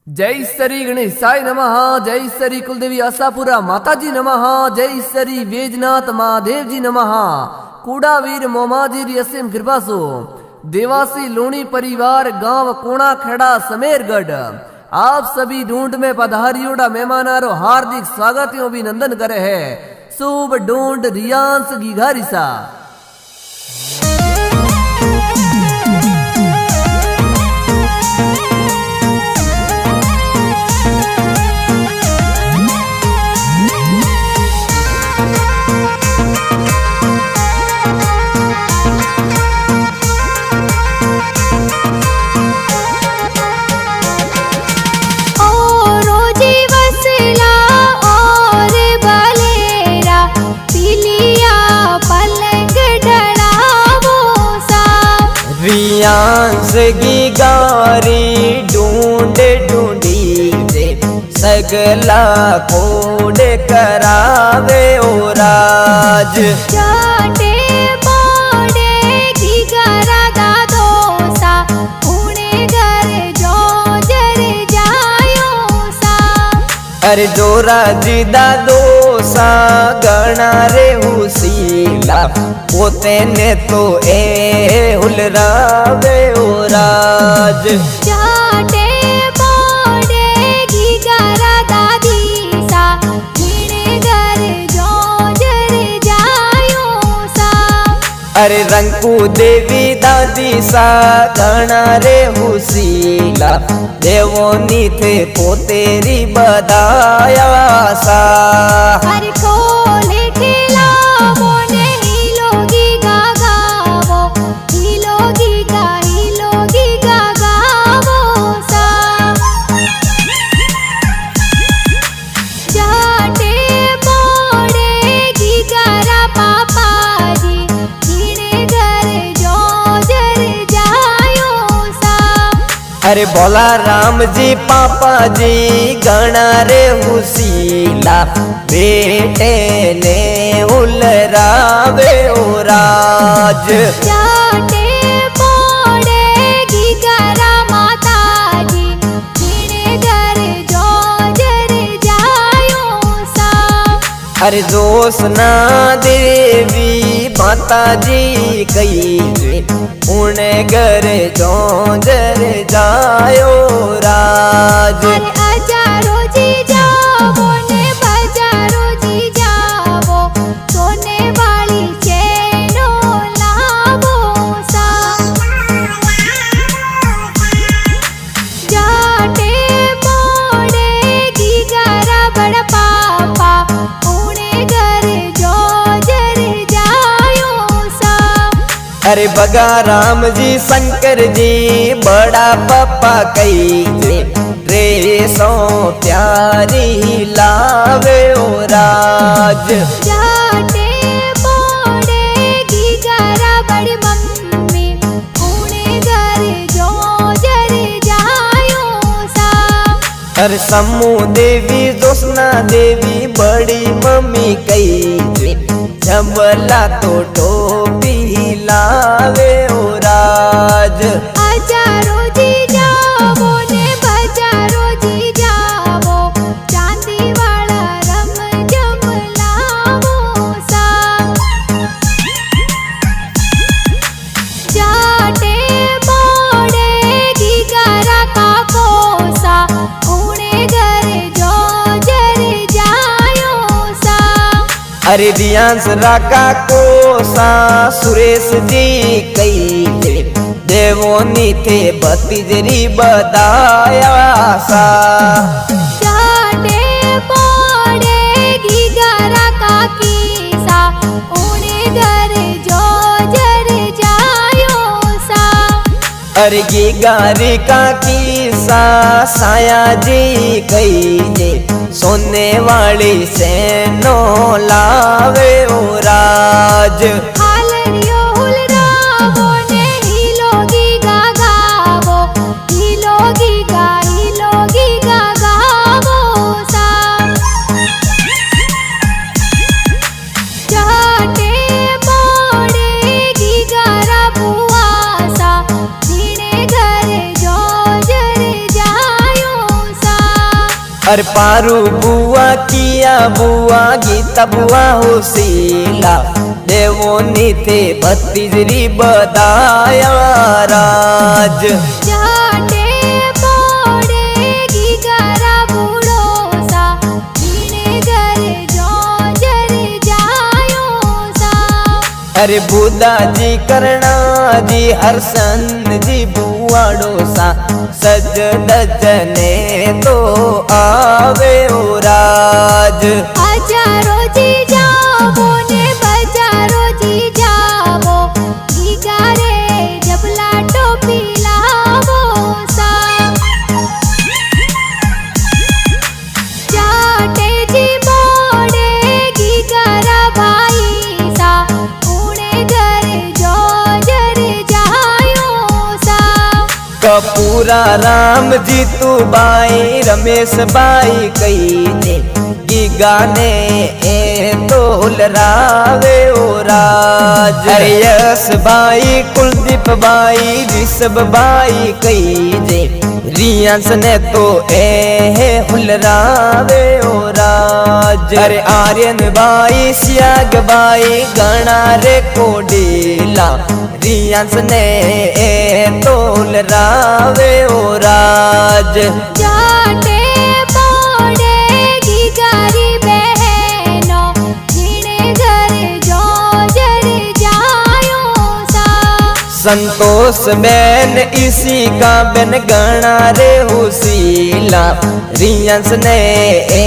जय श्री गणेशाय नमः। जय श्री कुलदेवी आशापुरा माताजी नमः। जय श्री वेजनाथ महादेव जी नमः। कूड़ावीर मोमाजी असीम कृपा सो देवासी लोणी परिवार गांव कोणा खेड़ा समेरगढ़ आप सभी ढूंढ में पधारियोड़ा मेहमानारो हार्दिक स्वागत अभिनंदन करे है। शुभ ढूंढ रियांस गिघारिसा रियांस गिगारी ढूंढ ढूंढी दे सगला कोड करावे ओ राज चाटे बोड़े गिगारा दादो सा उन्हें घर जो जर जायो सा। अरे जो राजी दादो सा गणा रे हुसीला पोते ने तो ए हुलरावे ओ राज चाटे बोड़े गिगारा दादी सा उन्हें घर जो जर जायो सा। अरे रंकू देवी दादी सा गणा रे हुसीला देवोनी थे पोतेरी बदाया सा। अरे खोले खेला बोने हिलोगी गागावो हिलोगी गागावो सा। चाटे बोड़े गिगारा पापा जी गिने घर जो जर जायो सा। अरे बोला राम जी पापा जी गणा रे हुसीला बेटे ने उलरावे ओ राज चाटे बोड़े गिगारा माता जी गिने घर जो जर जायो सा। अरे जोसना देवी माता जी कही उन्हें घर जो जर जायो राज। अरे हजारो जी जावो ने बजारो जी जावो सोने वाली चैनो लावो सा। जाटे बोड़े गिगारा बड़ पापा उन्हें घर जो जर जायो सा। अरे बगा राम जी शंकर जी बड़ा पापा कही रे सो प्यारी लावे ओ राज। जाटे बोड़े गिगारा बड़ी मम्मी उन्हें घर जो जर जायो सा। अरे समू देवी जोसना देवी बड़ी मम्मी कही जबला तो टोपी लावे ओ राज। हजारो जी जावो ने बजारो जी जावो चांदी वाला रम जम लावो सा। चाटे बोड़े गिगारा काको सा उन्हें घर जो जर जायो सा। अरे रियांस राका को सा सुरेश जी कही देवोनी थे भतीजरी बदाया सा। चाटे बोड़े गिगारा काकी सा उन्हें घर जो जर जायो सा। अरे गिगारी का की सा साया जी कही सोने वाली से नो लावे ओ राज। हालरियो हुलरावो ने हिलोगी गागावो हिलोगी गागावो सा। चाटे बोड़े गिगारा बुआ सा गिने घर जो जर जायो अरे पारू बुआ किया बुआ गीता बुआ हुसीला देवो नीते भतीजरी बदाया राज जाटे पड़ेगी गरा बूढ़ो सा जीने घर जो जर जायो सा। अरे बुदा जी करना जी हरसन जी बुआड़ो सा सज दजने तो आवे ओ राज हजारो जी जावो ने बजारो जी जावो गीगारे जबला टोपी लावो सा। जाटे जी मोड़ेगी गरा भाई सा उड़े घर जो जर जायो सा। कपूरा राम जीतू बाई रमेश बाई कई ने गाने ए तोल रावे ओ राज अरे यश बाई कुलदीप बाई ऋषभ बाई कई जे रियांस ने तो ए हुलरावे ओ राज अरे आर्यन बाई सियाग बाई गणा रे कोडीला रियांस ने ए तोल रावे ओ राज जाटे पड़ेगी गरी बहनों जीने घर जो जर जायो सा। संतोष बैन इसी का बेन गणा रे हुसीला रियांस ने ए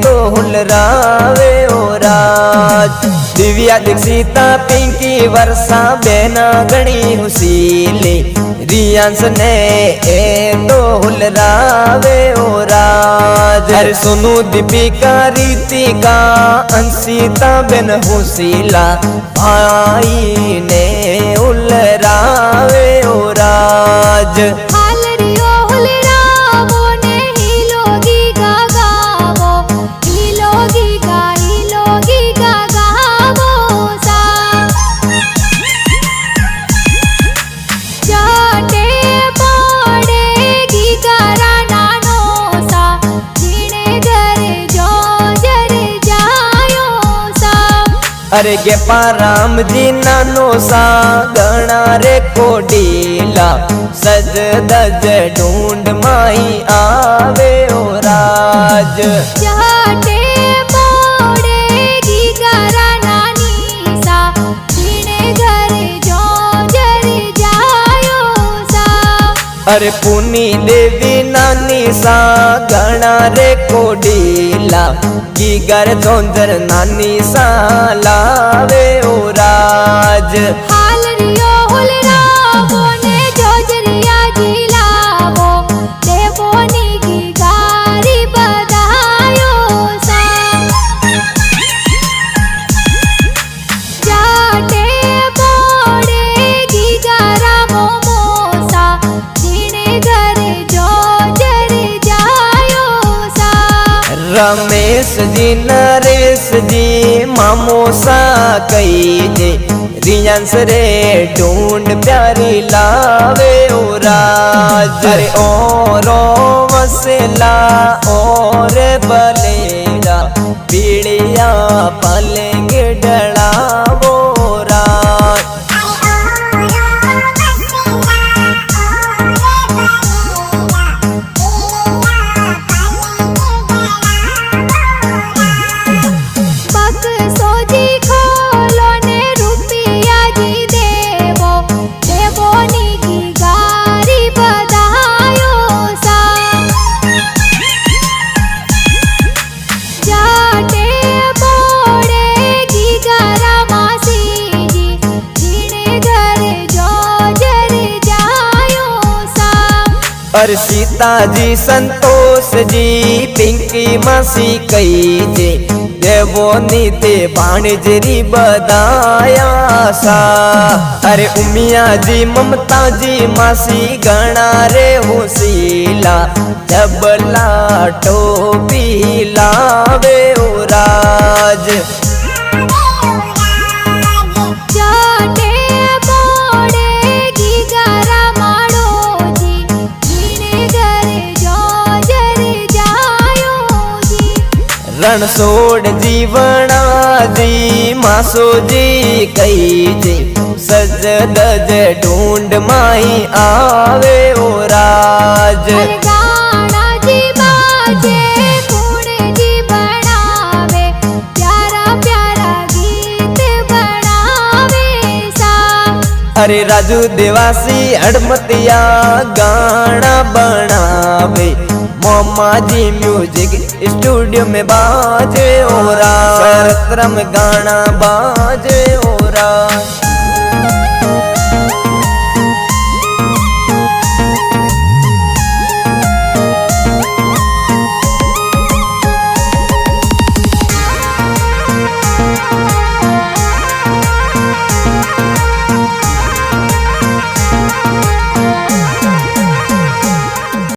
तो हुलरावे ओ राज दिव्या दीक्षिता पिंकी वर्षा बेना गणी हुसीली रियांस ने ए तो हुलरावे ओ राज अरे सोनू दीपिका रीतिका अंशिता बेन हुसीला भाई ने उलरावे ओ राज हालरियो हुलरावो ने हिलोगी गागावो हिलोगी गागावो सा। जाटे पड़ेगी गरा नानो सा जीने घर जो जर जायो सा। अरे गे पाराम जी नानो सा गणा रे कोडीला सज दज ढूंढ माई आवे ओ राज जाटे पड़ेगी गरा नानी सा जीने घर जो जर जायो सा। अरे पुनी देवी नानी सा गणा रे कोडीला की घर जोंजर नानी सा लावे ओ राज हालरियो हुलरावो ने जोजरिया जिलावो देवोनी की गारी बदायो सा। जाटे पड़ेगी गरा मोमोसा जीने घर जो जर जायो सा। रमेश जी नरेश जी मामोसा कई जे रियांस रे ढूंढ प्यारी लावे ओ राज अरे ओरो वसेला और बलेरा पीड़िया पलेंगे डलावो राज बक्सो जी खोलो ने रुपया जी देवोनी की गारी बदायो सा। जाटे पड़ेगी गरा मासी जी जीने घर जो जर जायो सा। और सीता जी संतोष जी पिंकी मासी कई जे देवो नीते बाणजरी बदाया सा। अरे उमिया जी ममता जी मासी गणा रे हुसीला जबला टोपी लावे ओ राज जाटे पड़ेगी गरा माड़ो जी जीने घर जो जर जायो રણછોડ જીવણાજી માસોજી કઈ જે સજ દજ ઢૂંઢ માહી આવે ઓ રાજ અરે ગાણાજી બાજે કુણજી બનાવે પ્યારા પ્યારા ગીત બનાવે સા અરે રાજુ દેવાસી હડમતિયા ગાણા बनावे मोमाजी म्यूजिक स्टूडियो में बाजे ओरा सरत्रम गाना बाजे ओरा।